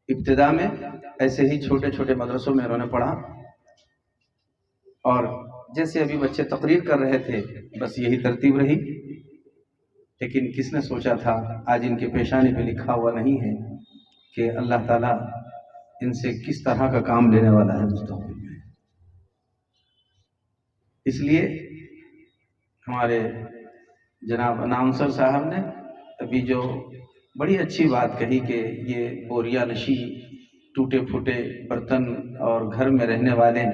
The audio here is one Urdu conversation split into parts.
ابتدا میں ایسے ہی چھوٹے چھوٹے مدرسوں میں انہوں نے پڑھا، اور جیسے ابھی بچے تقریر کر رہے تھے بس یہی ترتیب رہی، لیکن کس نے سوچا تھا آج ان کے پیشانے پہ لکھا ہوا نہیں ہے کہ اللہ تعالیٰ ان سے کس طرح کا کام لینے والا ہے مستقبل میں۔ اس لیے ہمارے جناب اناؤنسر صاحب نے ابھی جو بڑی اچھی بات کہی کہ یہ بوریا نشی، ٹوٹے پھوٹے برتن اور گھر میں رہنے والے،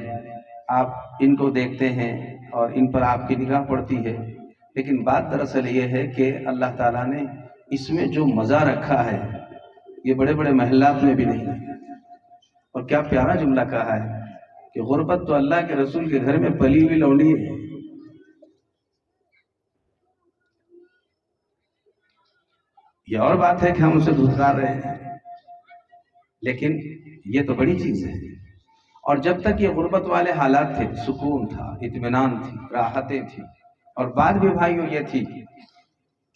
آپ ان کو دیکھتے ہیں اور ان پر آپ کی نگاہ پڑتی ہے، لیکن بات دراصل یہ ہے کہ اللہ تعالیٰ نے اس میں جو مزہ رکھا ہے یہ بڑے بڑے محلات میں بھی نہیں ہے۔ اور کیا پیارا جملہ کہا ہے کہ غربت تو اللہ کے رسول کے گھر میں پلی ہوئی لونڈی ہے۔ یہ اور بات ہے کہ ہم اسے دھتکار رہے ہیں، لیکن یہ تو بڑی چیز ہے۔ اور جب تک یہ غربت والے حالات تھے، سکون تھا، اطمینان تھی، راحتیں تھی، اور بات بھی بھائیوں یہ تھی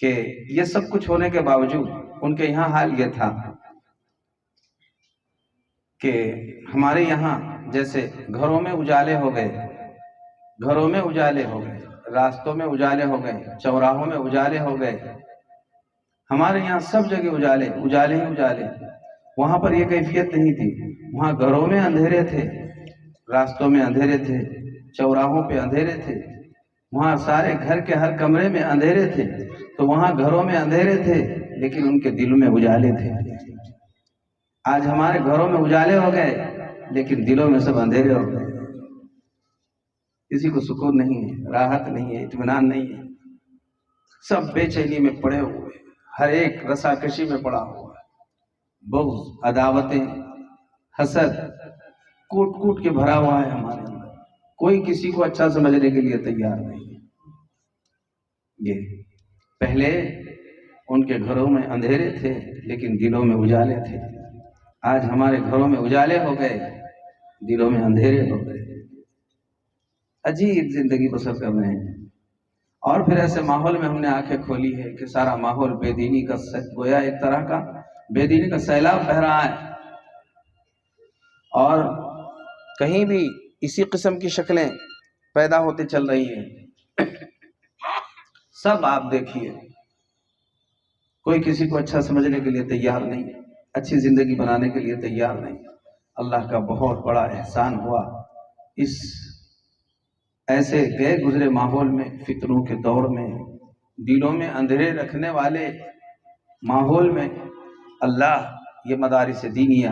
کہ یہ سب کچھ ہونے کے باوجود ان کے یہاں حال یہ تھا کہ ہمارے یہاں جیسے گھروں میں اجالے ہو گئے، گھروں میں اجالے ہو گئے، راستوں میں اجالے ہو گئے، چوراہوں میں اجالے ہو گئے، ہمارے یہاں سب جگہ اجالے اجالے ہی اجالے۔ وہاں پر یہ کیفیت نہیں تھی، وہاں گھروں میں اندھیرے تھے، راستوں میں اندھیرے تھے، چوراہوں پہ اندھیرے تھے، وہاں سارے گھر کے ہر کمرے میں اندھیرے تھے، تو وہاں گھروں میں اندھیرے تھے لیکن ان کے دلوں میں اجالے تھے۔ آج ہمارے گھروں میں اجالے ہو گئے لیکن دلوں میں سب اندھیرے ہو گئے، کسی کو سکون نہیں ہے، راحت نہیں ہے، اطمینان نہیں ہے، سب بے چینی میں پڑے ہوئے، ہر ایک رساکشی میں پڑا ہوا ہے، بغض، عداوتیں، حسد کوٹ کوٹ کے بھرا ہوا ہے ہمارے اندر، کوئی کسی کو اچھا سمجھنے کے لیے تیار نہیں۔ یہ پہلے ان کے گھروں میں اندھیرے تھے لیکن دلوں میں اجالے تھے، آج ہمارے گھروں میں اجالے ہو گئے، دلوں میں اندھیرے ہو گئے، عجیب زندگی بسر کر رہے ہیں۔ اور پھر ایسے ماحول میں ہم نے آنکھیں کھولی ہے کہ سارا ماحول بے دینی کا گویا ایک طرح کا بے دینی کا سیلاب بہہ رہا ہے، اور کہیں بھی اسی قسم کی شکلیں پیدا ہوتے چل رہی ہیں۔ سب آپ دیکھیے، کوئی کسی کو اچھا سمجھنے کے لیے تیار نہیں، اچھی زندگی بنانے کے لیے تیار نہیں۔ اللہ کا بہت بڑا احسان ہوا اس ایسے گئے گزرے ماحول میں، فتنوں کے دور میں، دلوں میں اندھیرے رکھنے والے ماحول میں اللہ یہ مدارس دینیہ،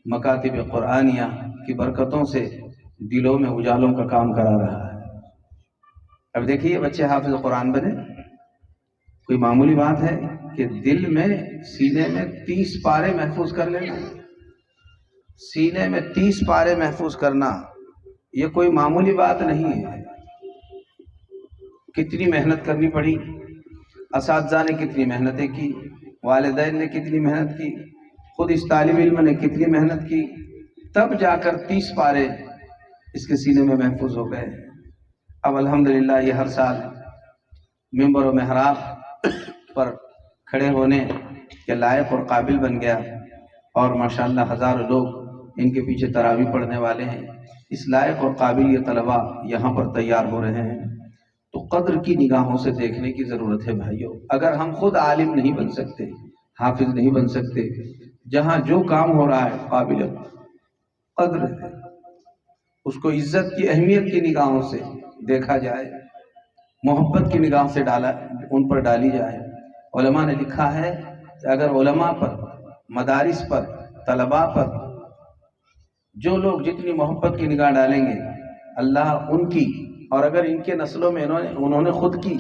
مکاتب قرآنیہ کی برکتوں سے دلوں میں اجالوں کا کام کرا رہا ہے۔ اب دیکھیے بچے حافظ قرآن بنے، کوئی معمولی بات ہے کہ دل میں، سینے میں 30 پارے محفوظ کر لینا، سینے میں 30 پارے محفوظ کرنا یہ کوئی معمولی بات نہیں ہے۔ کتنی محنت کرنی پڑی، اساتذہ نے کتنی محنتیں کی، والدین نے کتنی محنت کی، خود اس طالب علم نے کتنی محنت کی، تب جا کر 30 پارے اس کے سینے میں محفوظ ہو گئے۔ اب الحمدللہ یہ ہر سال ممبر و محراب پر کھڑے ہونے کے لائق اور قابل بن گیا، اور ماشاءاللہ ہزاروں لوگ ان کے پیچھے تراویح پڑھنے والے ہیں۔ اس لائق اور قابل یہ طلباء یہاں پر تیار ہو رہے ہیں، تو قدر کی نگاہوں سے دیکھنے کی ضرورت ہے بھائیوں۔ اگر ہم خود عالم نہیں بن سکتے، حافظ نہیں بن سکتے، جہاں جو کام ہو رہا ہے قابل قدر ہے، اس کو عزت کی، اہمیت کی نگاہوں سے دیکھا جائے، محبت کی نگاہ سے ان پر ڈالی جائے۔ علماء نے لکھا ہے کہ اگر علماء پر، مدارس پر، طلباء پر جو لوگ جتنی محبت کی نگاہ ڈالیں گے، اللہ ان کی، اور اگر ان کے نسلوں میں انہوں نے خود کی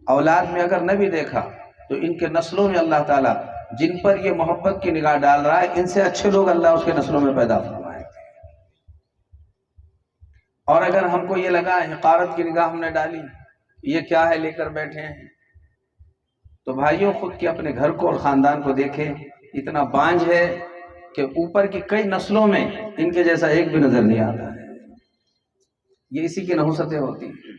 اولاد میں اگر نہ بھی دیکھا تو ان کے نسلوں میں اللہ تعالیٰ جن پر یہ محبت کی نگاہ ڈال رہا ہے، ان سے اچھے لوگ اللہ اس کے نسلوں میں پیدا فرمائے۔ اور اگر ہم کو یہ لگا حقارت کی نگاہ ہم نے ڈالی، یہ کیا ہے لے کر بیٹھے ہیں، تو بھائیوں خود کے اپنے گھر کو اور خاندان کو دیکھیں، اتنا بانجھ ہے کہ اوپر کی کئی نسلوں میں ان کے جیسا ایک بھی نظر نہیں آتا ہے۔ یہ اسی کی نحوستیں ہوتی ہیں۔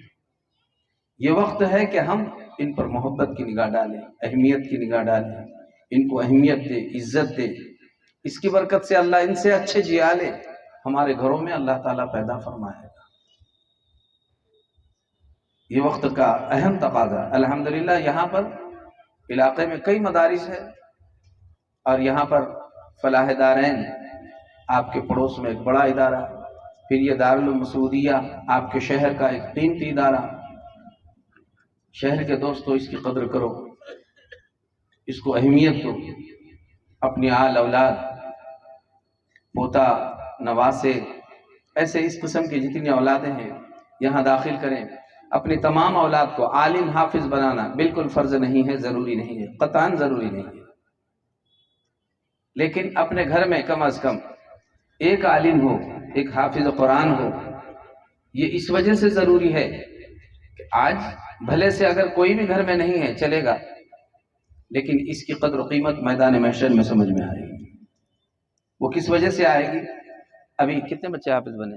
یہ وقت ہے کہ ہم ان پر محبت کی نگاہ ڈالیں، اہمیت کی نگاہ ڈالیں، ان کو اہمیت دے، عزت دے، اس کی برکت سے اللہ ان سے اچھے جیالے ہمارے گھروں میں اللہ تعالیٰ پیدا فرمائے گا۔ یہ وقت کا اہم تقاضا۔ الحمدللہ یہاں پر علاقے میں کئی مدارس ہیں، اور یہاں پر فلاح دارین آپ کے پڑوس میں ایک بڑا ادارہ، پھر یہ دارالعلوم مسعودیہ آپ کے شہر کا ایک قیمتی ادارہ۔ شہر کے دوستو اس کی قدر کرو، اس کو اہمیت دو، اپنی آل اولاد، پوتا نواسے، ایسے اس قسم کی جتنی اولادیں ہیں یہاں داخل کریں۔ اپنی تمام اولاد کو عالم حافظ بنانا بالکل فرض نہیں ہے، ضروری نہیں ہے، قطعاً ضروری نہیں ہے، لیکن اپنے گھر میں کم از کم ایک عالم ہو، ایک حافظ قرآن ہو۔ یہ اس وجہ سے ضروری ہے کہ آج بھلے سے اگر کوئی بھی گھر میں نہیں ہے چلے گا، لیکن اس کی قدر و قیمت میدان محشر میں سمجھ میں آئے گی۔ وہ کس وجہ سے آئے گی؟ ابھی کتنے بچے حافظ بنے؟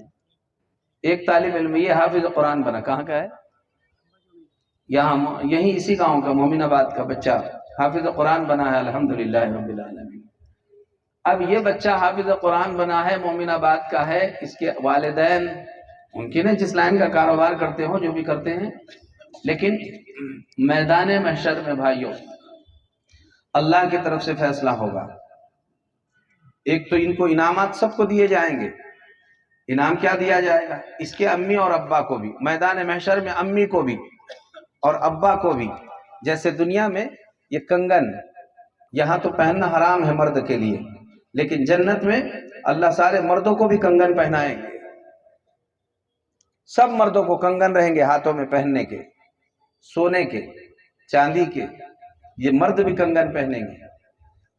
ایک طالب علم یہ حافظ قرآن بنا، کہاں کا ہے؟ یہاں یہیں اسی گاؤں کا، مومن آباد کا بچہ حافظ قرآن بنا ہے، الحمدللہ رب العالمین۔ اب یہ بچہ حافظ قرآن بنا ہے، مومن آباد کا ہے، اس کے والدین ممکن ہے جس لائن کا کاروبار کرتے ہوں، جو بھی کرتے ہیں، لیکن میدان محشر میں بھائیوں اللہ کی طرف سے فیصلہ ہوگا۔ ایک تو ان کو انعامات سب کو دیے جائیں گے۔ انعام کیا دیا جائے گا؟ اس کے امی اور ابا کو بھی، میدان محشر میں امی کو بھی اور ابا کو بھی۔ جیسے دنیا میں یہ کنگن یہاں تو پہننا حرام ہے مرد کے لیے، لیکن جنت میں اللہ سارے مردوں کو بھی کنگن پہنائیں گے۔ سب مردوں کو کنگن رہیں گے ہاتھوں میں پہننے کے، سونے کے، چاندی کے، یہ مرد بھی کنگن پہنیں گے۔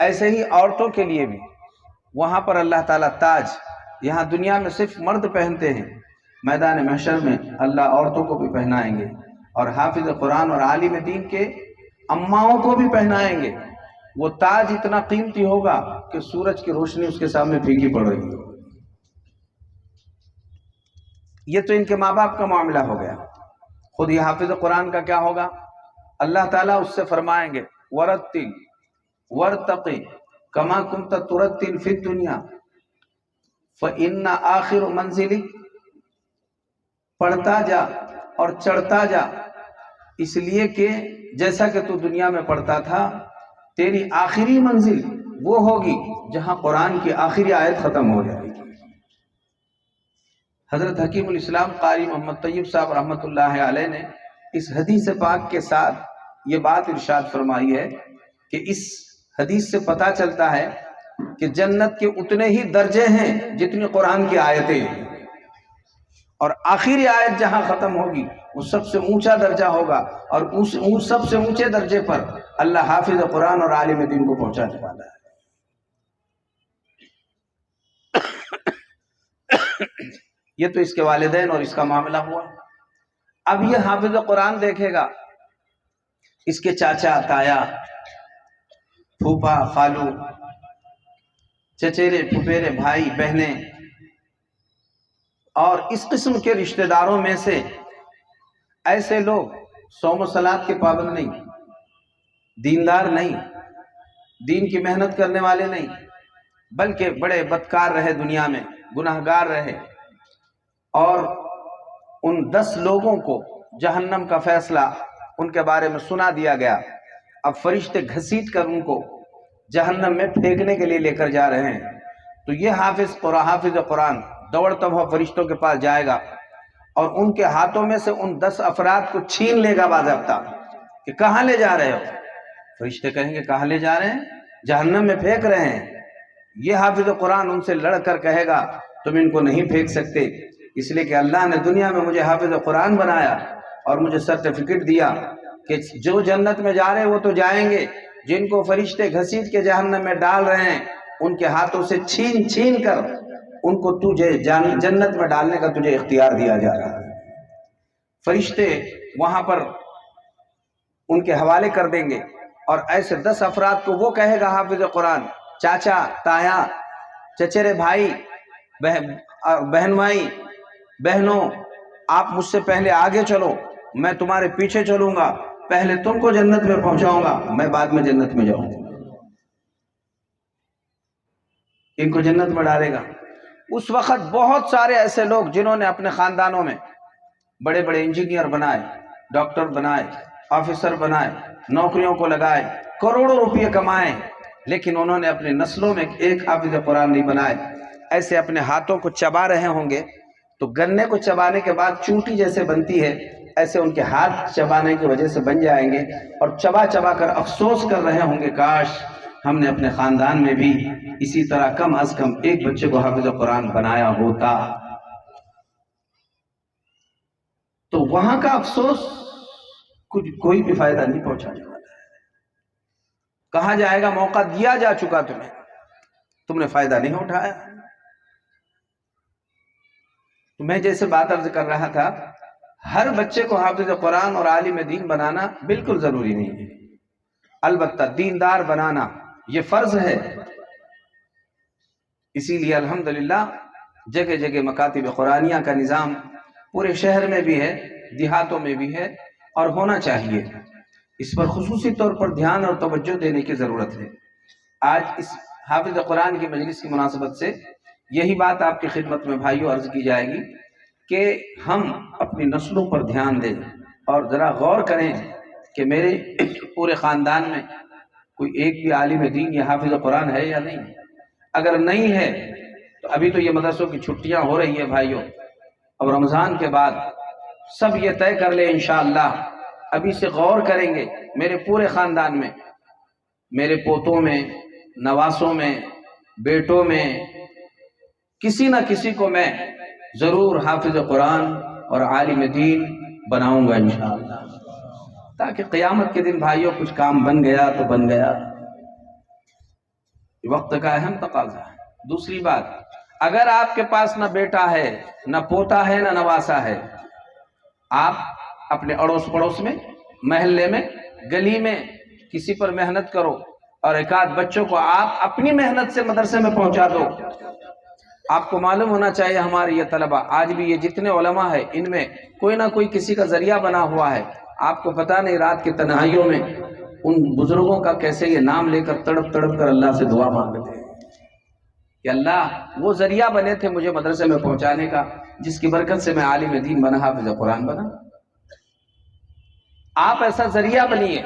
ایسے ہی عورتوں کے لیے بھی وہاں پر اللہ تعالیٰ تاج، یہاں دنیا میں صرف مرد پہنتے ہیں، میدان محشر میں اللہ عورتوں کو بھی پہنائیں گے، اور حافظ قرآن اور عالم دین کے اماؤں کو بھی پہنائیں گے۔ وہ تاج اتنا قیمتی ہوگا کہ سورج کی روشنی اس کے سامنے پھیکی پڑ رہی ہے۔ یہ تو ان کے ماں باپ کا معاملہ ہو گیا۔ خود یہ حافظ قرآن کا کیا ہوگا؟ اللہ تعالیٰ اس سے فرمائیں گے وَرَتِّلْ وَارْتَقِ كَمَا كُنْتَ تُرَتِّلْ فِي الدُّنْيَا فَإِنَّ آخِرُ مَنْزِلِكَ، پڑھتا جا اور چڑھتا جا، اس لیے کہ جیسا کہ تو دنیا میں پڑھتا تھا، تیری آخری منزل وہ ہوگی جہاں قرآن کی آخری آیت ختم ہو جائے گی۔ حضرت حکیم الاسلام قاری محمد طیب صاحب رحمۃ اللہ علیہ نے اس حدیث پاک کے ساتھ یہ بات ارشاد فرمائی ہے کہ اس حدیث سے پتہ چلتا ہے کہ جنت کے اتنے ہی درجے ہیں جتنی قرآن کی آیتیں ہیں، اور آخری آیت جہاں ختم ہوگی وہ سب سے اونچا درجہ ہوگا، اور اس سب سے اونچے درجے پر اللہ حافظ قرآن اور عالم دین کو پہنچانے والا ہے۔ یہ تو اس کے والدین اور اس کا معاملہ ہوا۔ اب یہ حافظ قرآن دیکھے گا، اس کے چاچا، تایا، پھوپا، خالو، چچیرے، پھپھیرے، بھائی، بہنیں اور اس قسم کے رشتہ داروں میں سے ایسے لوگ صوم و صلات کے پابند نہیں، دیندار نہیں، دین کی محنت کرنے والے نہیں، بلکہ بڑے بدکار رہے، دنیا میں گناہگار رہے، اور ان 10 لوگوں کو جہنم کا فیصلہ ان کے بارے میں سنا دیا گیا۔ اب فرشتے گھسیٹ کر ان کو جہنم میں پھینکنے کے لیے لے کر جا رہے ہیں، تو یہ حافظ قرآن دوڑتا ہوا فرشتوں کے پاس جائے گا، اور ان کے ہاتھوں میں سے ان 10 افراد کو چھین لے گا باضابطہ کہ کہاں لے جا رہے ہو؟ فرشتے کہیں گے کہاں لے جا رہے ہیں؟ جہنم میں پھینک رہے ہیں۔ یہ حافظ قرآن ان سے لڑ کر کہے گا تم ان کو نہیں پھینک سکتے، اس لیے کہ اللہ نے دنیا میں مجھے حافظ قرآن بنایا اور مجھے سرٹیفکیٹ دیا کہ جو جنت میں جا رہے ہیں وہ تو جائیں گے، جن کو فرشتے گھسیٹ کے جہنم میں ڈال رہے ہیں ان کے ہاتھوں سے چھین چھین کر ان کو تجھے جنت میں ڈالنے کا تجھے اختیار دیا جا رہا ہے۔ فرشتے وہاں پر ان کے حوالے کر دیں گے، اور ایسے 10 افراد کو وہ کہے گا حافظ قرآن، چاچا، تایا، چچیرے بھائی، بہن بھائی، بہنوں، آپ مجھ سے پہلے آگے چلو، میں تمہارے پیچھے چلوں گا، پہلے تم کو جنت میں پہنچاؤں گا، میں بعد میں جنت میں جاؤں گا۔ ان کو جنت میں ڈالے گا۔ اس وقت بہت سارے ایسے لوگ جنہوں نے اپنے خاندانوں میں بڑے بڑے انجینئر بنائے، ڈاکٹر بنائے، آفیسر بنائے، نوکریوں کو لگائے، کروڑوں روپے کمائے، لیکن انہوں نے اپنے نسلوں میں ایک حافظ قرآن نہیں بنائے۔ ایسے اپنے ہاتھوں کو چبا رہے ہوں گے تو گنے کو چبانے کے بعد چونٹی جیسے بنتی ہے، ایسے ان کے ہاتھ چبانے کی وجہ سے بن جائیں گے، اور چبا چبا کر افسوس کر رہے ہوں گے کاش ہم نے اپنے خاندان میں بھی اسی طرح کم از کم ایک بچے کو حافظ قرآن بنایا ہوتا۔ تو وہاں کا افسوس کوئی بھی فائدہ نہیں پہنچانے والا ہے۔ کہا جائے گا موقع دیا جا چکا تمہیں، تم نے فائدہ نہیں اٹھایا۔ تو میں جیسے بات عرض کر رہا تھا، ہر بچے کو حافظ قرآن اور عالم دین بنانا بالکل ضروری نہیں ہے، البتہ دیندار بنانا یہ فرض ہے۔ اسی لیے الحمدللہ جگہ جگہ مکاتب قرآنیہ کا نظام پورے شہر میں بھی ہے، دیہاتوں میں بھی ہے، اور ہونا چاہیے۔ اس پر خصوصی طور پر دھیان اور توجہ دینے کی ضرورت ہے۔ آج اس حافظ قرآن کی مجلس کی مناسبت سے یہی بات آپ کی خدمت میں بھائیو عرض کی جائے گی کہ ہم اپنی نسلوں پر دھیان دیں اور ذرا غور کریں کہ میرے پورے خاندان میں کوئی ایک بھی عالم دین یا حافظ قرآن ہے یا نہیں۔ اگر نہیں ہے تو ابھی تو یہ مدرسوں کی چھٹیاں ہو رہی ہیں بھائیو، اب رمضان کے بعد سب یہ طے کر لیں انشاءاللہ، ابھی سے غور کریں گے میرے پورے خاندان میں، میرے پوتوں میں، نواسوں میں، بیٹوں میں، کسی نہ کسی کو میں ضرور حافظ قرآن اور عالم دین بناؤں گا انشاءاللہ، تاکہ قیامت کے دن بھائیوں کچھ کام بن گیا تو بن گیا۔ وقت کا اہم تقاضا ہے۔ دوسری بات، اگر آپ کے پاس نہ بیٹا ہے، نہ پوتا ہے، نہ نواسا ہے، آپ اپنے اڑوس پڑوس میں، محلے میں، گلی میں کسی پر محنت کرو اور ایک آدھ بچوں کو آپ اپنی محنت سے مدرسے میں پہنچا دو۔ آپ کو معلوم ہونا چاہیے ہمارے یہ طلبہ آج بھی یہ جتنے علماء ہیں ان میں کوئی نہ کوئی کسی کا ذریعہ بنا ہوا ہے۔ آپ کو پتہ نہیں رات کی تنہائیوں میں ان بزرگوں کا کیسے یہ نام لے کر تڑپ تڑپ کر اللہ سے دعا مانگتے ہیں کہ اللہ وہ ذریعہ بنے تھے مجھے مدرسے میں پہنچانے کا، جس کی برکت سے میں عالم دین بنا، حافظ قرآن بنا۔ آپ ایسا ذریعہ بنیے،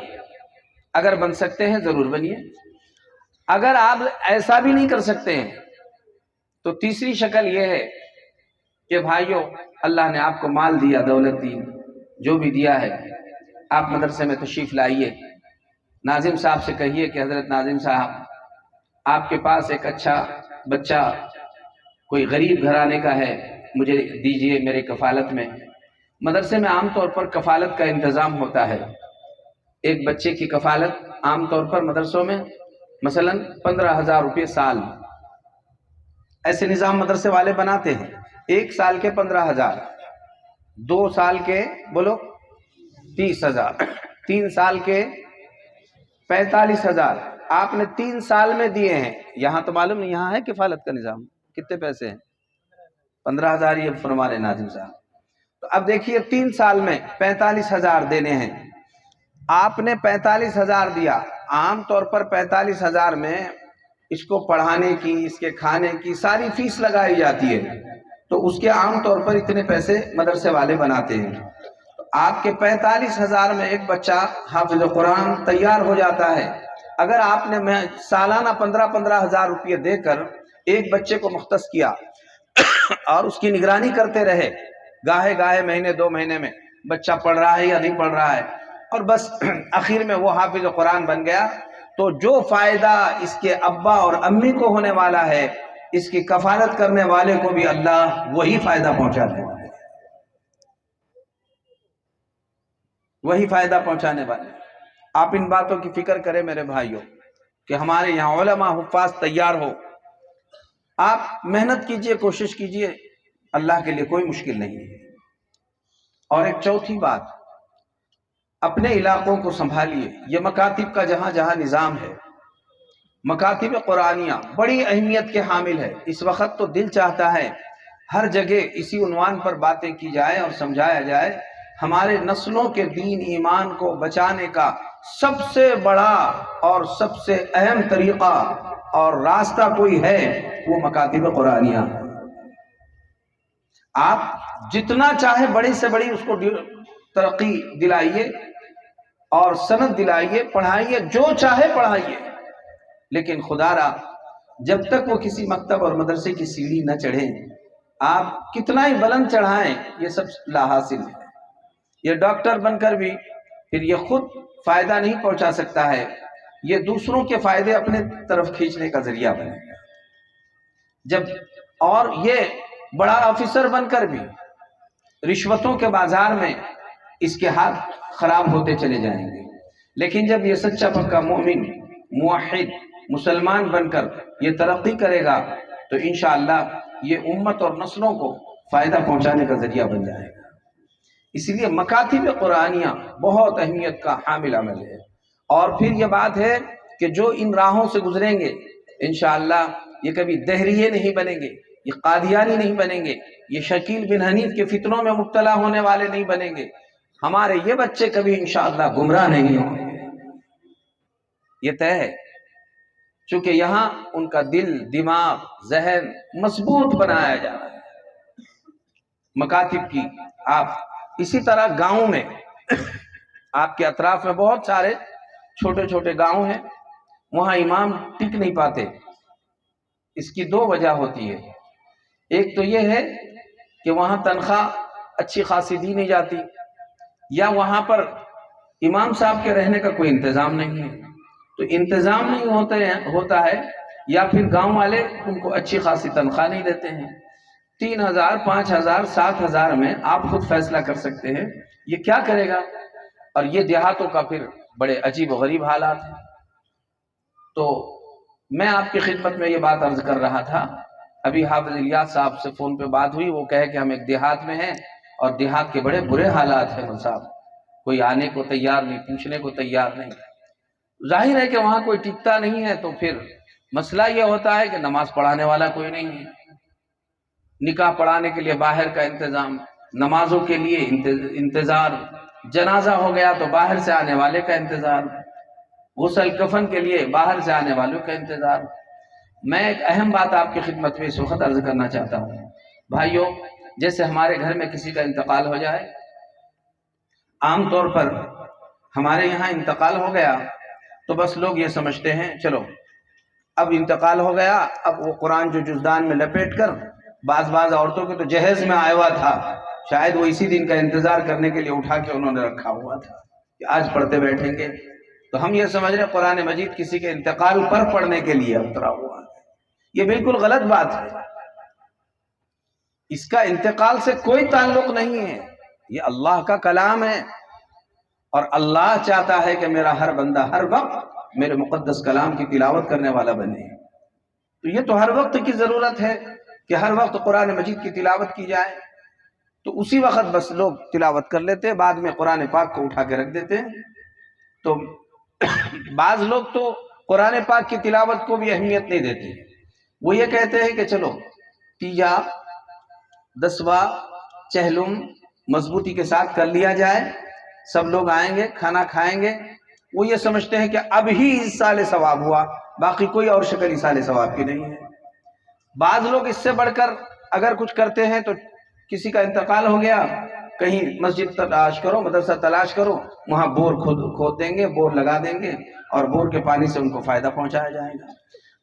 اگر بن سکتے ہیں ضرور بنیے۔ اگر آپ ایسا بھی نہیں کر سکتے ہیں تو تیسری شکل یہ ہے کہ بھائیو اللہ نے آپ کو مال دیا، دولت دی، جو بھی دیا ہے، آپ مدرسے میں تشریف لائیے۔ ناظم صاحب سے کہیے کہ حضرت ناظم صاحب آپ کے پاس ایک اچھا بچہ کوئی غریب گھرانے کا ہے، مجھے دیجئے میرے کفالت میں۔ مدرسے میں عام طور پر کفالت کا انتظام ہوتا ہے۔ ایک بچے کی کفالت عام طور پر مدرسوں میں مثلا 15,000 روپے سال، ایسے نظام مدرسے والے بناتے ہیں۔ 1 سال کے 15,000، 2 سال کے بولو 30,000، 3 سال کے 45,000۔ آپ نے 3 سال میں دیے ہیں۔ یہاں تو معلوم نہیں یہاں ہے کفالت کا نظام، کتنے پیسے ہیں؟ 15,000 یہ فرما رہے ناظم صاحب۔ تو اب دیکھیے 3 سال میں 45,000 دینے ہیں۔ آپ نے 45,000 دیا۔ عام طور پر 45,000 میں اس کو پڑھانے کی، اس کے کھانے کی ساری فیس لگائی جاتی ہے، تو اس کے عام طور پر اتنے پیسے مدرسے والے بناتے ہیں۔ تو آپ کے 45,000 میں ایک بچہ حافظ قرآن تیار ہو جاتا ہے۔ اگر آپ نے سالانہ 15,000 روپے دے کر ایک بچے کو مختص کیا اور اس کی نگرانی کرتے رہے، گاہے گاہے مہینے 2 مہینے میں بچہ پڑھ رہا ہے یا نہیں پڑھ رہا ہے، اور بس آخر میں وہ حافظ قرآن بن گیا، تو جو فائدہ اس کے ابا اور امی کو ہونے والا ہے، اس کی کفالت کرنے والے کو بھی اللہ وہی فائدہ پہنچانے والا ہے، وہی فائدہ پہنچانے والے۔ آپ ان باتوں کی فکر کریں میرے بھائیوں کہ ہمارے یہاں علماء حفاظ تیار ہو۔ آپ محنت کیجئے، کوشش کیجئے، اللہ کے لیے کوئی مشکل نہیں ہے۔ اور ایک چوتھی بات، اپنے علاقوں کو سنبھالیے۔ یہ مکاتب کا جہاں جہاں نظام ہے، مکاتب قرآنیہ بڑی اہمیت کے حامل ہے۔ اس وقت تو دل چاہتا ہے ہر جگہ اسی عنوان پر باتیں کی جائے اور سمجھایا جائے، ہمارے نسلوں کے دین ایمان کو بچانے کا سب سے بڑا اور سب سے اہم طریقہ اور راستہ کوئی ہے وہ مکاتب قرآنیہ۔ آپ جتنا چاہے بڑی سے بڑی اس کو ترقی دلائیے اور سند دلائیے، پڑھائیے، جو چاہے پڑھائیے، لیکن خدا را جب تک وہ کسی مکتب اور مدرسے کی سیڑھی نہ چڑھے، آپ کتنا ہی بلند چڑھائیں یہ سب لا حاصل ہے۔ یہ ڈاکٹر بن کر بھی پھر یہ خود فائدہ نہیں پہنچا سکتا ہے، یہ دوسروں کے فائدے اپنے طرف کھینچنے کا ذریعہ بنے گا۔ اور یہ بڑا آفیسر بن کر بھی رشوتوں کے بازار میں اس کے ہاتھ خراب ہوتے چلے جائیں گے، لیکن جب یہ سچا پکا مومن موحد مسلمان بن کر یہ ترقی کرے گا تو انشاءاللہ یہ امت اور نسلوں کو فائدہ پہنچانے کا ذریعہ بن جائے گا۔ اس لیے مکاتب قرآنیہ بہت اہمیت کا حامل عمل ہے۔ اور پھر یہ بات ہے کہ جو ان راہوں سے گزریں گے انشاءاللہ یہ کبھی دہریے نہیں بنیں گے، یہ قادیانی نہیں بنیں گے، یہ شکیل بن حنیف کے فتنوں میں مبتلا ہونے والے نہیں بنیں گے، ہمارے یہ بچے کبھی انشاءاللہ گمراہ نہیں ہوں گے، یہ طے ہے۔ چونکہ یہاں ان کا دل، دماغ، ذہن مضبوط بنایا جا رہا ہے مکاتب کی۔ آپ اسی طرح گاؤں میں آپ کے اطراف میں بہت سارے چھوٹے چھوٹے گاؤں ہیں، وہاں امام ٹک نہیں پاتے۔ اس کی دو وجہ ہوتی ہے، ایک تو یہ ہے کہ وہاں تنخواہ اچھی خاصی دی نہیں جاتی، یا وہاں پر امام صاحب کے رہنے کا کوئی انتظام نہیں ہے، تو انتظام نہیں ہوتا ہے، یا پھر گاؤں والے ان کو اچھی خاصی تنخواہ نہیں دیتے ہیں۔ 3000 5000 7000 میں آپ خود فیصلہ کر سکتے ہیں یہ کیا کرے گا۔ اور یہ دیہاتوں کا پھر بڑے عجیب و غریب حالات ہیں۔ تو میں آپ کی خدمت میں یہ بات عرض کر رہا تھا، ابھی حافظ الیاس صاحب سے فون پہ بات ہوئی، وہ کہے کہ ہم ایک دیہات میں ہیں اور دیہات کے بڑے برے حالات ہیں مول صاحب، کوئی آنے کو تیار نہیں، پوچھنے کو تیار نہیں۔ ظاہر ہے کہ وہاں کوئی ٹکتا نہیں ہے، تو پھر مسئلہ یہ ہوتا ہے کہ نماز پڑھانے والا کوئی نہیں ہے، نکاح پڑھانے کے لیے باہر کا انتظام، نمازوں کے لیے انتظار، جنازہ ہو گیا تو باہر سے آنے والے کا انتظار، غسل کفن کے لیے باہر سے آنے والوں کا انتظار۔ میں ایک اہم بات آپ کی خدمت میں اس وقت عرض کرنا چاہتا ہوں، بھائیوں، جیسے ہمارے گھر میں کسی کا انتقال ہو جائے، عام طور پر ہمارے یہاں انتقال ہو گیا تو بس لوگ یہ سمجھتے ہیں چلو اب انتقال ہو گیا، اب وہ قرآن جو جزدان میں لپیٹ کر، بعض عورتوں کے تو جہیز میں آیا ہوا تھا، شاید وہ اسی دن کا انتظار کرنے کے لیے اٹھا کے انہوں نے رکھا ہوا تھا کہ آج پڑھتے بیٹھیں گے، تو ہم یہ سمجھ رہے قرآن مجید کسی کے انتقال پر پڑھنے کے لیے اترا ہوا ہے۔ یہ بالکل غلط بات ہے، اس کا انتقال سے کوئی تعلق نہیں ہے، یہ اللہ کا کلام ہے، اور اللہ چاہتا ہے کہ میرا ہر بندہ ہر وقت میرے مقدس کلام کی تلاوت کرنے والا بنے۔ تو یہ تو ہر وقت کی ضرورت ہے کہ ہر وقت قرآن مجید کی تلاوت کی جائے، تو اسی وقت بس لوگ تلاوت کر لیتے ہیں، بعد میں قرآن پاک کو اٹھا کے رکھ دیتے ہیں۔ تو بعض لوگ تو قرآن پاک کی تلاوت کو بھی اہمیت نہیں دیتے، وہ یہ کہتے ہیں کہ چلو تیجا دسواں چہلم مضبوطی کے ساتھ کر لیا جائے، سب لوگ آئیں گے، کھانا کھائیں گے، وہ یہ سمجھتے ہیں کہ اب ہی ایصال ثواب ہوا، باقی کوئی اور شکل ایصال ثواب کی نہیں ہے۔ بعض لوگ اس سے بڑھ کر اگر کچھ کرتے ہیں تو کسی کا انتقال ہو گیا، کہیں مسجد تلاش کرو، مدرسہ تلاش کرو، وہاں بور کھود دیں گے، بور لگا دیں گے، اور بور کے پانی سے ان کو فائدہ پہنچایا جائے گا۔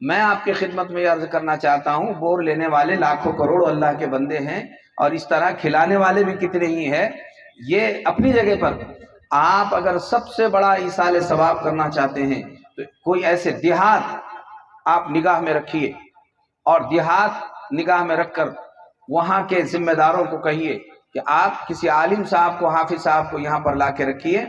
میں آپ کی خدمت میں عرض کرنا چاہتا ہوں، بور لینے والے لاکھوں کروڑوں اللہ کے بندے ہیں، اور اس طرح کھلانے والے بھی کتنے ہی ہیں، یہ اپنی جگہ پر۔ آپ اگر سب سے بڑا ایصال ثواب کرنا چاہتے ہیں تو کوئی ایسے دیہات آپ نگاہ میں رکھیے، اور دیہات نگاہ میں رکھ کر وہاں کے ذمہ داروں کو کہیے کہ آپ کسی عالم صاحب کو، حافظ صاحب کو یہاں پر لا کے رکھیے،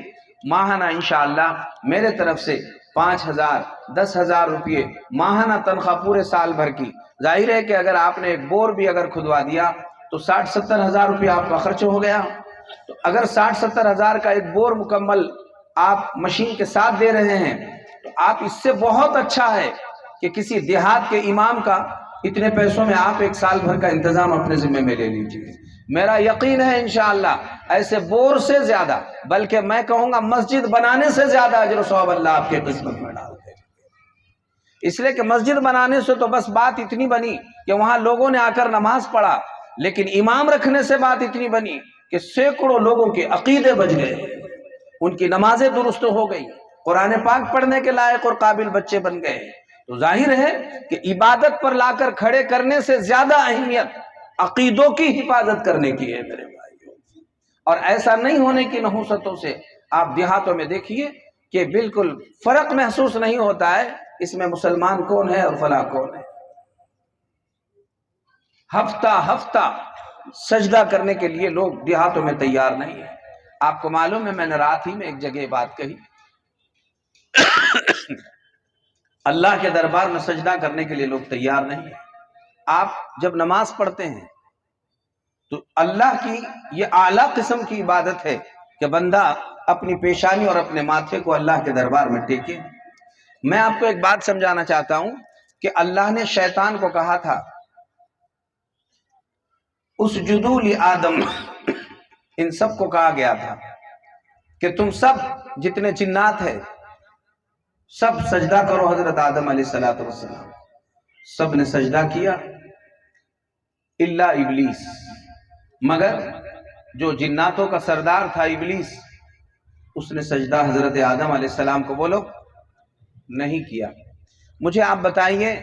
ماہانہ انشاءاللہ میرے طرف سے 5000 10,000 روپئے ماہانہ تنخواہ پورے سال بھر کی۔ ظاہر ہے کہ اگر آپ نے ایک بور بھی اگر کھدوا دیا تو 60-70 ہزار روپئے آپ کا خرچ ہو گیا۔ تو اگر 60-70 ہزار کا ایک بور مکمل آپ مشین کے ساتھ دے رہے ہیں تو آپ اس سے بہت اچھا ہے کہ کسی دیہات کے امام کا اتنے پیسوں میں آپ ایک سال بھر کا انتظام اپنے ذمہ میں لے لیجیے۔ میرا یقین ہے انشاءاللہ ایسے بور سے زیادہ، بلکہ میں کہوں گا مسجد بنانے سے زیادہ اجر و ثواب اللہ آپ کے قسمت میں ڈال دے۔ اس لیے کہ مسجد بنانے سے تو بس بات اتنی بنی کہ وہاں لوگوں نے آ کر نماز پڑھا، لیکن امام رکھنے سے بات اتنی بنی کہ سینکڑوں لوگوں کے عقیدے بچ گئے، ان کی نمازیں درست ہو گئی، قرآن پاک پڑھنے کے لائق اور قابل بچے بن گئے۔ تو ظاہر ہے کہ عبادت پر لا کر کھڑے کرنے سے زیادہ اہمیت عقیدوں کی حفاظت کرنے کی ہے میرے بھائیوں، اور ایسا نہیں ہونے کی نحوستوں سے آپ دیہاتوں میں دیکھیے کہ بالکل فرق محسوس نہیں ہوتا ہے اس میں مسلمان کون ہے اور فلاں کون ہے۔ ہفتہ ہفتہ سجدہ کرنے کے لیے لوگ دیہاتوں میں تیار نہیں ہیں۔ آپ کو معلوم ہے میں نے رات ہی میں ایک جگہ بات کہی، اللہ کے دربار میں سجدہ کرنے کے لیے لوگ تیار نہیں ہیں۔ آپ جب نماز پڑھتے ہیں تو اللہ کی یہ اعلیٰ قسم کی عبادت ہے کہ بندہ اپنی پیشانی اور اپنے ماتھے کو اللہ کے دربار میں ٹیکے۔ میں آپ کو ایک بات سمجھانا چاہتا ہوں کہ اللہ نے شیطان کو کہا تھا اسجدوا لآدم، ان سب کو کہا گیا تھا کہ تم سب جتنے جنات ہیں سب سجدہ کرو حضرت آدم علیہ السلام۔ سب نے سجدہ کیا الا ابلیس، مگر جو جناتوں کا سردار تھا ابلیس، اس نے سجدہ حضرت آدم علیہ السلام کو بولو نہیں کیا۔ مجھے آپ بتائیے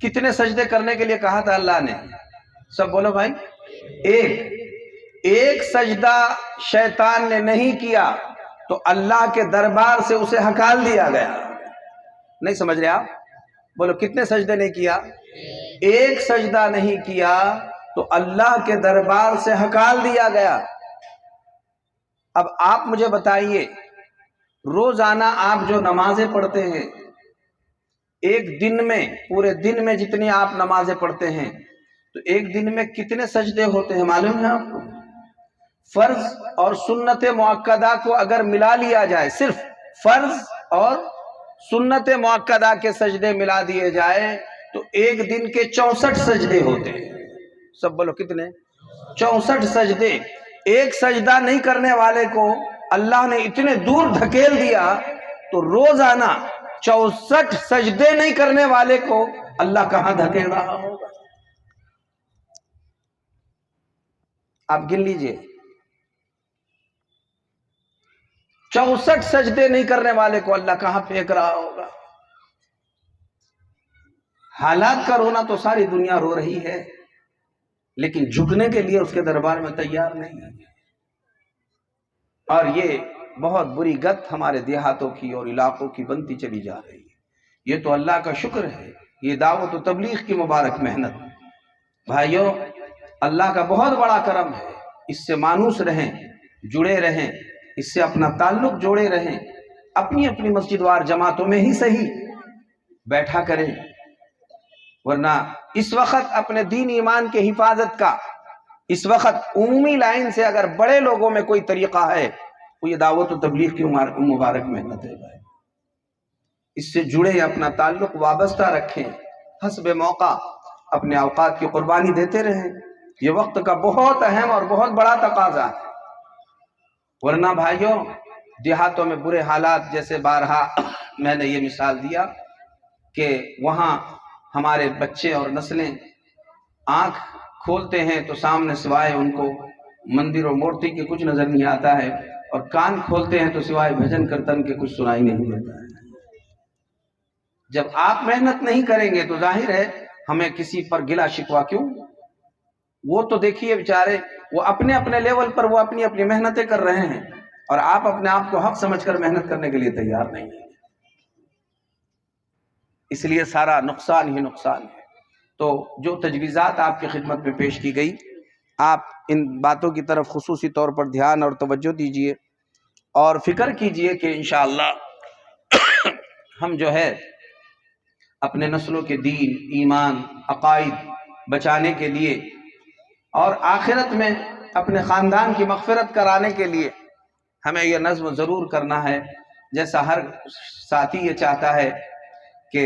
کتنے سجدے کرنے کے لیے کہا تھا اللہ نے؟ سب بولو بھائی، ایک سجدہ شیطان نے نہیں کیا تو اللہ کے دربار سے اسے ہکال دیا گیا۔ نہیں سمجھ رہے آپ؟ بولو کتنے سجدے نہیں کیا؟ ایک سجدہ نہیں کیا تو اللہ کے دربار سے ہکال دیا گیا۔ اب آپ مجھے بتائیے روزانہ آپ جو نمازیں پڑھتے ہیں، ایک دن میں پورے دن میں جتنی آپ نمازیں پڑھتے ہیں تو ایک دن میں کتنے سجدے ہوتے ہیں معلوم ہے آپ کو؟ فرض اور سنت مؤکدہ کو اگر ملا لیا جائے، صرف فرض اور سنت مؤکدہ کے سجدے ملا دیے جائے تو ایک دن کے 64 سجدے ہوتے ہیں۔ سب بولو کتنے؟ 64 سجدے۔ ایک سجدہ نہیں کرنے والے کو اللہ نے اتنے دور دھکیل دیا تو روزانہ 64 سجدے نہیں کرنے والے کو اللہ کہاں دھکیل رہا ہوگا؟ آپ گن لیجئے، 64 سجدے نہیں کرنے والے کو اللہ کہاں پھینک رہا ہوگا؟ حالات کا رونا تو ساری دنیا رو رہی ہے، لیکن جھکنے کے لیے اس کے دربار میں تیار نہیں ہے۔ اور یہ بہت بری گت ہمارے دیہاتوں کی اور علاقوں کی بنتی چلی جا رہی ہے۔ یہ تو اللہ کا شکر ہے، یہ دعوت و تبلیغ کی مبارک محنت۔ بھائیوں، اللہ کا بہت بڑا کرم ہے، اس سے مانوس رہیں، جڑے رہیں، اس سے اپنا تعلق جوڑے رہیں، اپنی اپنی مسجد وار جماعتوں میں ہی صحیح بیٹھا کریں، ورنہ اس وقت اپنے دین ایمان کے حفاظت کا اس وقت عمومی لائن سے اگر بڑے لوگوں میں کوئی طریقہ ہے وہ یہ دعوت و تبلیغ کی مبارک محنت ہے۔ بھائی اس سے جڑے، اپنا تعلق وابستہ رکھیں، حسب موقع اپنے اوقات کی قربانی دیتے رہیں۔ یہ وقت کا بہت اہم اور بہت بڑا تقاضا ہے، ورنہ بھائیوں دیہاتوں میں برے حالات، جیسے بارہا میں نے یہ مثال دیا کہ وہاں ہمارے بچے اور نسلیں آنکھ کھولتے ہیں تو سامنے سوائے ان کو مندر اور مورتی کے کچھ نظر نہیں آتا ہے، اور کان کھولتے ہیں تو سوائے بھجن کرتن کے کچھ سنائی نہیں دیتا ہے۔ جب آپ محنت نہیں کریں گے تو ظاہر ہے ہمیں کسی پر گلا شکوہ کیوں؟ وہ تو دیکھیے بیچارے، وہ اپنے اپنے لیول پر وہ اپنی اپنی محنتیں کر رہے ہیں، اور آپ اپنے آپ کو حق سمجھ کر محنت کرنے کے لیے تیار نہیں ہیں۔ اس لیے سارا نقصان ہی نقصان ہے۔ تو جو تجویزات آپ کی خدمت میں پیش کی گئی، آپ ان باتوں کی طرف خصوصی طور پر دھیان اور توجہ دیجئے، اور فکر کیجئے کہ انشاءاللہ ہم جو ہے اپنے نسلوں کے دین، ایمان، عقائد بچانے کے لیے اور آخرت میں اپنے خاندان کی مغفرت کرانے کے لیے ہمیں یہ نظم ضرور کرنا ہے۔ جیسا ہر ساتھی یہ چاہتا ہے کہ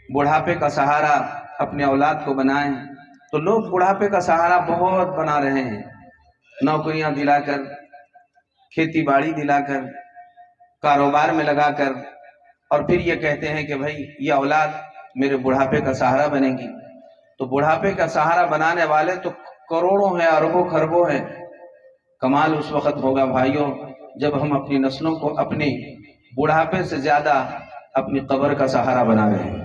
بڑھاپے کا سہارا اپنے اولاد کو بنائیں، تو لوگ بڑھاپے کا سہارا بہت بنا رہے ہیں، نوکریاں دلا کر، کھیتی باڑی دلا کر، کاروبار میں لگا کر، اور پھر یہ کہتے ہیں کہ بھائی یہ اولاد میرے بڑھاپے کا سہارا بنے گی۔ تو بڑھاپے کا سہارا بنانے والے تو کروڑوں ہیں، اربوں خربوں ہیں۔ کمال اس وقت ہوگا بھائیوں جب ہم اپنی نسلوں کو اپنی بڑھاپے سے زیادہ اپنی قبر کا سہارا بنا رہے ہیں۔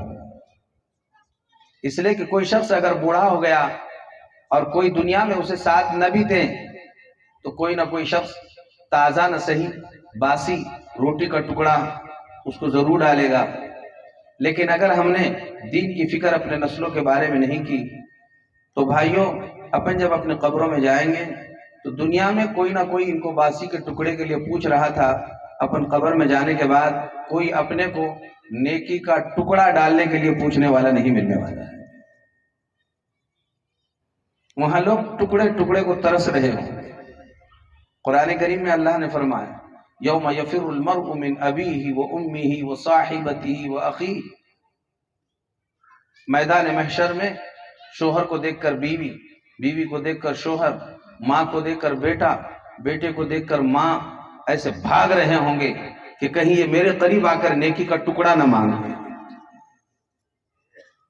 اس لیے کہ کوئی شخص اگر بوڑھا ہو گیا اور کوئی دنیا میں اسے ساتھ نہ بھی دیں تو کوئی نہ کوئی شخص تازہ نہ صحیح باسی روٹی کا ٹکڑا اس کو ضرور ڈالے گا۔ لیکن اگر ہم نے دین کی فکر اپنے نسلوں کے بارے میں نہیں کی تو بھائیوں اپن جب اپنے قبروں میں جائیں گے تو دنیا میں کوئی نہ کوئی ان کو باسی کے ٹکڑے کے لیے پوچھ رہا تھا، اپن قبر میں جانے کے بعد کوئی اپنے کو نیکی کا ٹکڑا ڈالنے کے لیے پوچھنے والا نہیں ملنے والا ہے۔ وہاں لوگ ٹکڑے ٹکڑے کو ترس رہے ہوں۔ قرآن کریم میں اللہ نے فرمایا یوم یفر المرء من ابیہ و امہ و صاحبتہ و اخیہ، میدان محشر میں شوہر کو دیکھ کر بیوی، بیوی کو دیکھ کر شوہر، ماں کو دیکھ کر بیٹا، بیٹے کو دیکھ کر ماں ایسے بھاگ رہے ہوں گے کہ کہیں یہ میرے قریب آ کر نیکی کا ٹکڑا نہ مانگے۔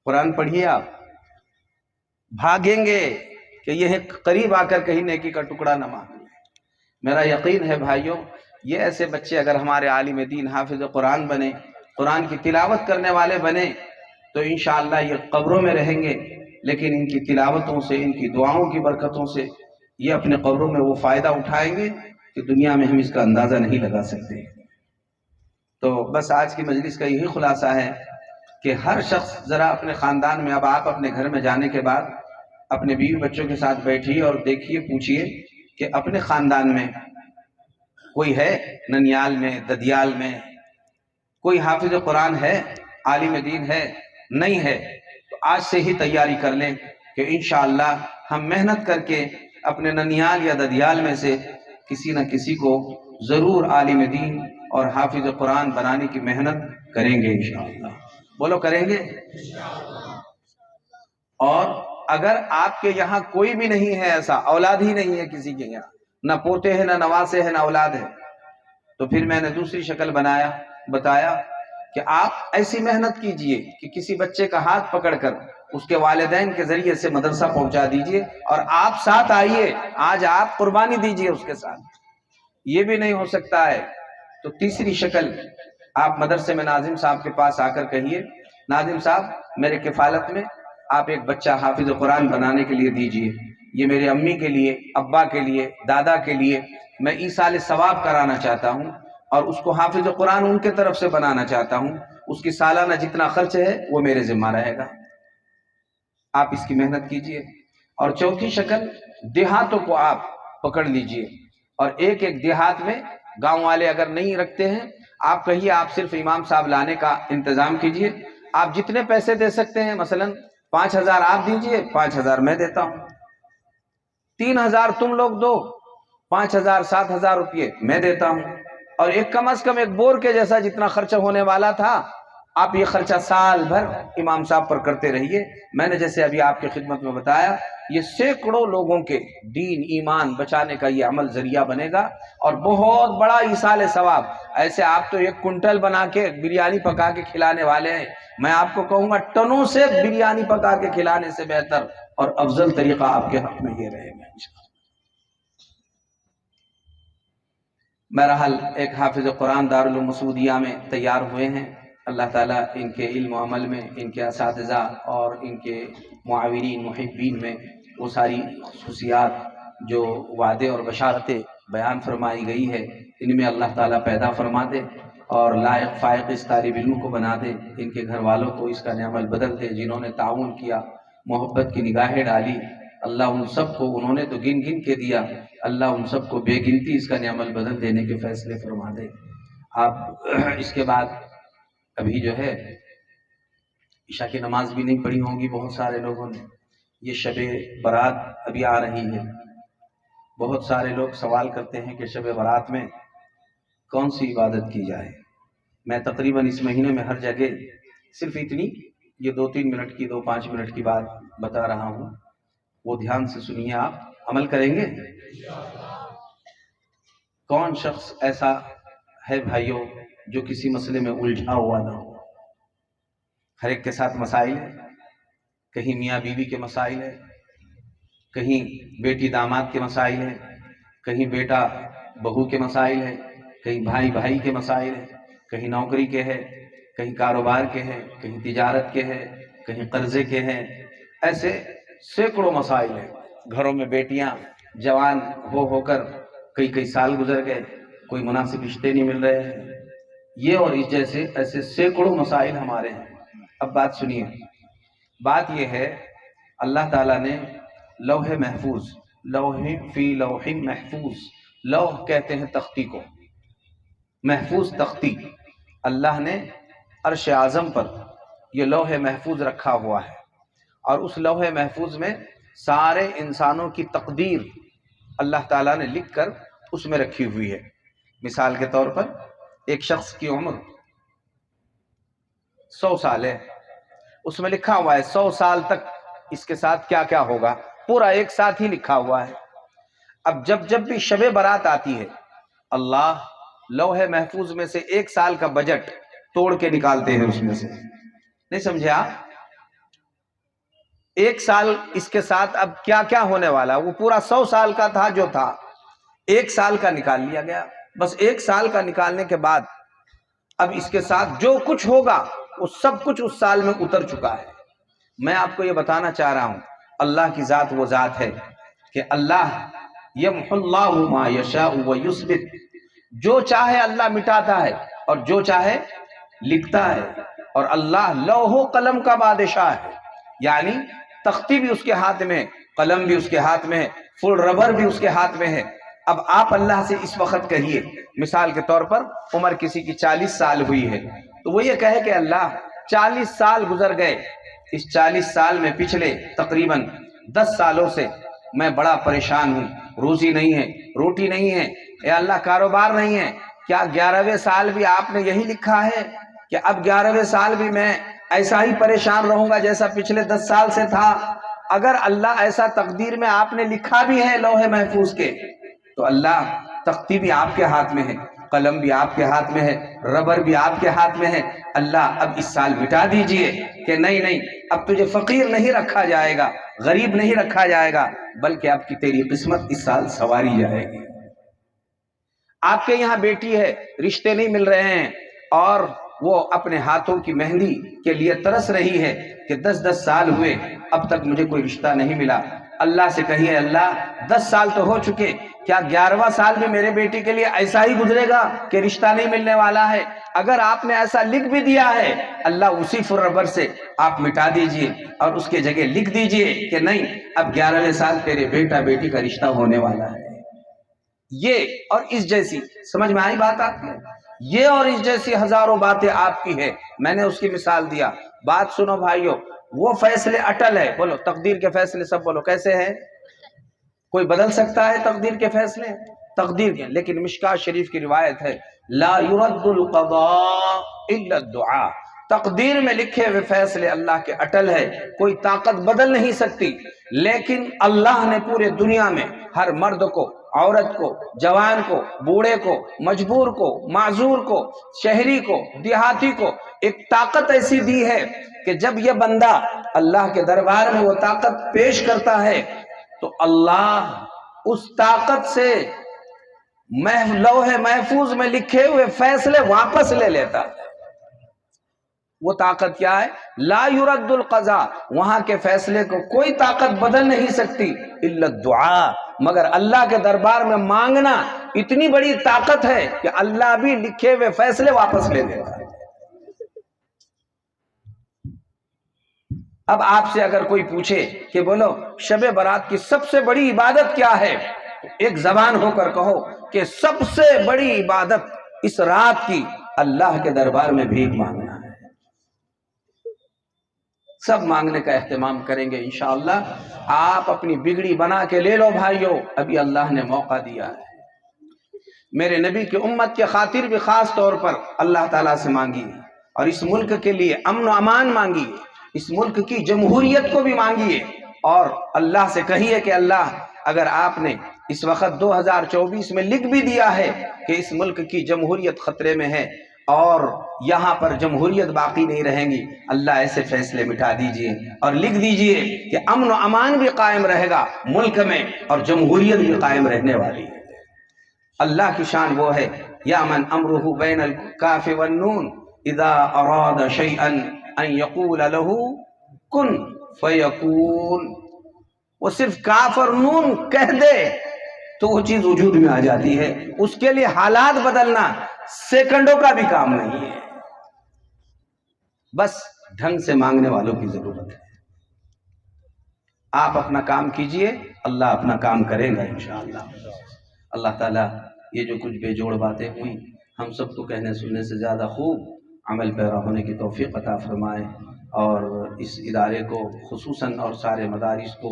قرآن پڑھیے آپ، بھاگیں گے کہ یہ قریب آ کر کہیں نیکی کا ٹکڑا نہ مانگے۔ میرا یقین ہے بھائیوں یہ ایسے بچے اگر ہمارے عالم دین حافظ قرآن بنے، قرآن کی تلاوت کرنے والے بنے تو انشاءاللہ یہ قبروں میں رہیں گے، لیکن ان کی تلاوتوں سے، ان کی دعاؤں کی برکتوں سے یہ اپنے قبروں میں وہ فائدہ اٹھائیں گے کہ دنیا میں ہم اس کا اندازہ نہیں لگا سکتے۔ تو بس آج کی مجلس کا یہی خلاصہ ہے کہ ہر شخص ذرا اپنے خاندان میں، اب آپ اپنے گھر میں جانے کے بعد اپنے بیوی بچوں کے ساتھ بیٹھیے اور دیکھیے، پوچھیے کہ اپنے خاندان میں کوئی ہے، ننیال میں، ددیال میں کوئی حافظ قرآن ہے، عالم دین ہے؟ نہیں ہے تو آج سے ہی تیاری کر لیں کہ انشاءاللہ ہم محنت کر کے اپنے ننیال یا ددیال میں سے کسی نہ کسی کو ضرور عالم دین اور حافظ قرآن بنانے کی محنت کریں گے انشاءاللہ۔ بولو کریں گے؟ اور اگر آپ کے یہاں کوئی بھی نہیں ہے، ایسا اولاد ہی نہیں ہے کسی کے یہاں، نہ پوتے ہیں، نہ نواسے ہیں، نہ اولاد ہے، تو پھر میں نے دوسری شکل بتایا کہ آپ ایسی محنت کیجئے کہ کسی بچے کا ہاتھ پکڑ کر اس کے والدین کے ذریعے سے مدرسہ پہنچا دیجئے اور آپ ساتھ آئیے، آج آپ قربانی دیجئے اس کے ساتھ۔ یہ بھی نہیں ہو سکتا ہے تو تیسری شکل، آپ مدرسے میں ناظم صاحب کے پاس آ کر کہیے ناظم صاحب میرے کفالت میں آپ ایک بچہ حافظ قرآن بنانے کے لیے دیجئے، یہ میرے امی کے لیے، ابا کے لیے، دادا کے لیے میں ایصال ثواب کرانا چاہتا ہوں اور اس کو حافظ قرآن ان کے طرف سے بنانا چاہتا ہوں، اس کی سالانہ جتنا خرچ ہے وہ میرے ذمہ رہے گا۔ آپ اس کی محنت کیجئے۔ اور چوتھی شکل، دیہاتوں کو آپ پکڑ لیجئے اور ایک ایک دیہات میں گاؤں والے اگر نہیں رکھتے ہیں، آپ کہیے آپ صرف امام صاحب لانے کا انتظام کیجئے، آپ جتنے پیسے دے سکتے ہیں، مثلا 5,000 آپ دیجئے، 5,000 میں دیتا ہوں، 3,000 تم لوگ دو، 5,000 7,000 روپئے میں دیتا ہوں، اور ایک کم از کم ایک بور کے جیسا جتنا خرچہ ہونے والا تھا آپ یہ خرچہ سال بھر امام صاحب پر کرتے رہیے۔ میں نے جیسے ابھی آپ کی خدمت میں بتایا یہ سینکڑوں لوگوں کے دین ایمان بچانے کا یہ عمل ذریعہ بنے گا اور بہت بڑا ایصال ثواب۔ ایسے آپ تو 1 کنٹل بنا کے بریانی پکا کے کھلانے والے ہیں، میں آپ کو کہوں گا ٹنوں سے بریانی پکا کے کھلانے سے بہتر اور افضل طریقہ آپ کے حق میں یہ رہے گا انشاءاللہ۔ بہرحال ایک حافظ قرآن دارالعلوم مسعودیہ میں تیار ہوئے ہیں، اللہ تعالیٰ ان کے علم و عمل میں، ان کے اساتذہ اور ان کے معاونین محبین میں وہ ساری خصوصیات جو وعدے اور بشارتیں بیان فرمائی گئی ہے ان میں اللہ تعالیٰ پیدا فرما دے اور لائق فائق اس طالب علم کو بنا دے، ان کے گھر والوں کو اس کا نعمل بدل دے، جنہوں نے تعاون کیا، محبت کی نگاہیں ڈالی، اللہ ان سب کو، انہوں نے تو گن گن کے دیا، اللہ ان سب کو بے گنتی اس کا نعمل بدل دینے کے فیصلے فرما دے۔ آپ اس کے بعد ابھی جو ہے عشاء کی نماز بھی نہیں پڑھی ہوں گی بہت سارے لوگوں نے، یہ شب برات ابھی آ رہی ہے، بہت سارے لوگ سوال کرتے ہیں کہ شب برات میں کون سی عبادت کی جائے۔ میں تقریباً اس مہینے میں ہر جگہ صرف اتنی یہ 2-3 منٹ کی 2-5 منٹ کی بات بتا رہا ہوں وہ دھیان سے سنیے، آپ عمل کریں گے؟ کون شخص ایسا ہے بھائیوں جو کسی مسئلے میں الجھا ہوا نہ ہو؟ ہر ایک کے ساتھ مسائل ہے، کہیں میاں بیوی کے مسائل ہے، کہیں بیٹی داماد کے مسائل ہیں، کہیں بیٹا بہو کے مسائل ہیں، کہیں بھائی بھائی کے مسائل ہیں، کہیں نوکری کے ہیں، کہیں کاروبار کے ہیں، کہیں تجارت کے ہیں، کہیں قرضے کے ہیں، ایسے سینکڑوں مسائل ہیں۔ گھروں میں بیٹیاں جوان ہو کر کئی سال گزر گئے، کوئی مناسب رشتے نہیں مل رہے ہیں، یہ اور اس جیسے ایسے سینکڑوں مسائل ہمارے ہیں۔ اب بات سنیے، بات یہ ہے اللہ تعالیٰ نے لوح محفوظ، لوح فی لوح محفوظ، لوح کہتے ہیں تختی کو، محفوظ تختی، اللہ نے عرش اعظم پر یہ لوح محفوظ رکھا ہوا ہے، اور اس لوح محفوظ میں سارے انسانوں کی تقدیر اللہ تعالیٰ نے لکھ کر اس میں رکھی ہوئی ہے۔ مثال کے طور پر ایک شخص کی عمر 100 سال ہے، اس میں لکھا ہوا ہے 100 سال تک اس کے ساتھ کیا کیا ہوگا، پورا ایک ساتھ ہی لکھا ہوا ہے۔ اب جب بھی شب برات آتی ہے، اللہ لوح محفوظ میں سے 1 سال کا بجٹ توڑ کے نکالتے ہیں اس میں سے، نہیں سمجھے آپ؟ 1 سال اس کے ساتھ اب کیا کیا ہونے والا، وہ پورا 100 سال کا تھا جو تھا، 1 سال کا نکال لیا گیا، بس 1 سال کا نکالنے کے بعد اب اس کے ساتھ جو کچھ ہوگا وہ سب کچھ اس سال میں اتر چکا ہے۔ میں آپ کو یہ بتانا چاہ رہا ہوں، اللہ کی ذات وہ ذات ہے کہ اللہ یمحو اللہ ما یشاء ویثبت، جو چاہے اللہ مٹاتا ہے اور جو چاہے لکھتا ہے، اور اللہ لوح و قلم کا بادشاہ ہے، یعنی تختی بھی اس کے ہاتھ میں ہے، قلم بھی اس کے ہاتھ میں ہے، فل ربر بھی اس کے ہاتھ میں ہے۔ اب آپ اللہ سے اس وقت کہیے، مثال کے طور پر عمر کسی کی 40 سال ہوئی ہے، تو وہ یہ کہے کہ اللہ 40 سال گزر گئے، اس 40 سال میں پچھلے تقریباً 10 سالوں سے میں بڑا پریشان ہوں، روزی نہیں ہے، روٹی نہیں ہے، اے اللہ کاروبار نہیں ہے، کیا 11ویں سال بھی آپ نے یہی لکھا ہے کہ اب 11ویں سال بھی میں ایسا ہی پریشان رہوں گا جیسا پچھلے 10 سال سے تھا؟ اگر اللہ ایسا تقدیر میں آپ نے لکھا بھی ہے لوح محفوظ کے، تو اللہ تختی بھی آپ کے ہاتھ میں ہے، قلم بھی آپ کے ہاتھ میں ہے، ربر بھی آپ کے ہاتھ میں ہے، اللہ اب اس سال مٹا دیجئے کہ نہیں اب تجھے فقیر نہیں رکھا جائے گا، غریب نہیں رکھا جائے گا، بلکہ اب کی تیری قسمت اس سال سواری جائے گی۔ آپ کے یہاں بیٹی ہے، رشتے نہیں مل رہے ہیں، اور وہ اپنے ہاتھوں کی مہندی کے لیے ترس رہی ہے کہ 10 سال ہوئے اب تک مجھے کوئی رشتہ نہیں ملا۔ اللہ سے کہیے اللہ 10 سال تو ہو چکے، کیا 11واں سال بھی میرے بیٹی کے لیے ایسا ہی گزرے گا کہ رشتہ نہیں ملنے والا ہے؟ اگر آپ نے ایسا لکھ بھی دیا ہے، اللہ اسی ربر سے آپ مٹا دیجئے اور اس کے جگہ لکھ دیجئے کہ نہیں اب 11ویں سال تیرے بیٹا بیٹی کا رشتہ ہونے والا ہے۔ یہ اور اس جیسی، سمجھ میں آئی بات آپ کو؟ یہ اور اس جیسی ہزاروں باتیں آپ کی ہے، میں نے اس کی مثال دیا۔ بات سنو بھائیو، وہ فیصلے اٹل ہے، بولو تقدیر کے فیصلے سب بولو کیسے ہیں؟ کوئی بدل سکتا ہے تقدیر کے فیصلے؟ تقدیر کے، لیکن مشکاۃ شریف کی روایت ہے لا يرد القضاء الا الدعاء، تقدیر میں لکھے ہوئے فیصلے اللہ کے اٹل ہے، کوئی طاقت بدل نہیں سکتی، لیکن اللہ نے پورے دنیا میں ہر مرد کو، عورت کو، جوان کو، بوڑھے کو، مجبور کو، معذور کو، شہری کو، دیہاتی کو ایک طاقت ایسی دی ہے کہ جب یہ بندہ اللہ کے دربار میں وہ طاقت پیش کرتا ہے تو اللہ اس طاقت سے لوح محفوظ میں لکھے ہوئے فیصلے واپس لے لیتا ہے۔ وہ طاقت کیا ہے؟ لا يرد القضاء، وہاں کے فیصلے کو کوئی طاقت بدل نہیں سکتی الا الدعاء، مگر اللہ کے دربار میں مانگنا اتنی بڑی طاقت ہے کہ اللہ بھی لکھے ہوئے فیصلے واپس لے لیتا ہے۔ اب آپ سے اگر کوئی پوچھے کہ بولو شب برات کی سب سے بڑی عبادت کیا ہے، ایک زبان ہو کر کہو کہ سب سے بڑی عبادت اس رات کی اللہ کے دربار میں بھیک مانگنا ہے۔ سب مانگنے کا اہتمام کریں گے انشاءاللہ۔ آپ اپنی بگڑی بنا کے لے لو بھائیو، ابھی اللہ نے موقع دیا ہے۔ میرے نبی کی امت کے خاطر بھی خاص طور پر اللہ تعالیٰ سے مانگیے، اور اس ملک کے لیے امن و امان مانگیے، اس ملک کی جمہوریت کو بھی مانگیے، اور اللہ سے کہیے کہ اللہ اگر آپ نے اس وقت 2024 میں لکھ بھی دیا ہے کہ اس ملک کی جمہوریت خطرے میں ہے اور یہاں پر جمہوریت باقی نہیں رہیں گی، اللہ ایسے فیصلے مٹا دیجئے اور لکھ دیجئے کہ امن و امان بھی قائم رہے گا ملک میں اور جمہوریت بھی قائم رہنے والی ہے۔ اللہ کی شان وہ ہے، یا من امرہ بین الکاف والنون اذا اراد شیئا ان یقول له کن فیکون۔ وہ صرف کاف اور نون کہہ دے تو وہ چیز وجود میں آ جاتی ہے، اس کے لیے حالات بدلنا سیکنڈوں کا بھی کام نہیں ہے، بس ڈھنگ سے مانگنے والوں کی ضرورت ہے۔ آپ اپنا کام کیجئے، اللہ اپنا کام کرے گا انشاءاللہ۔ اللہ تعالیٰ یہ جو کچھ بے جوڑ باتیں ہوئیں ہم سب کو کہنے سننے سے زیادہ خوب عمل پیرا ہونے کی توفیق عطا فرمائے، اور اس ادارے کو خصوصاً اور سارے مدارس کو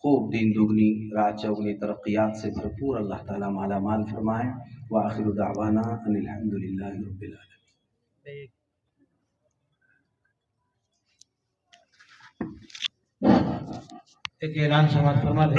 خوب دین دگنی رات چوگنی ترقیات سے بھرپور اللہ تعالیٰ مالا مال فرمائے۔ وآخر دعوانا ان الحمدللہ رب العالمین۔ ایک اعلان سماعت فرما لیں۔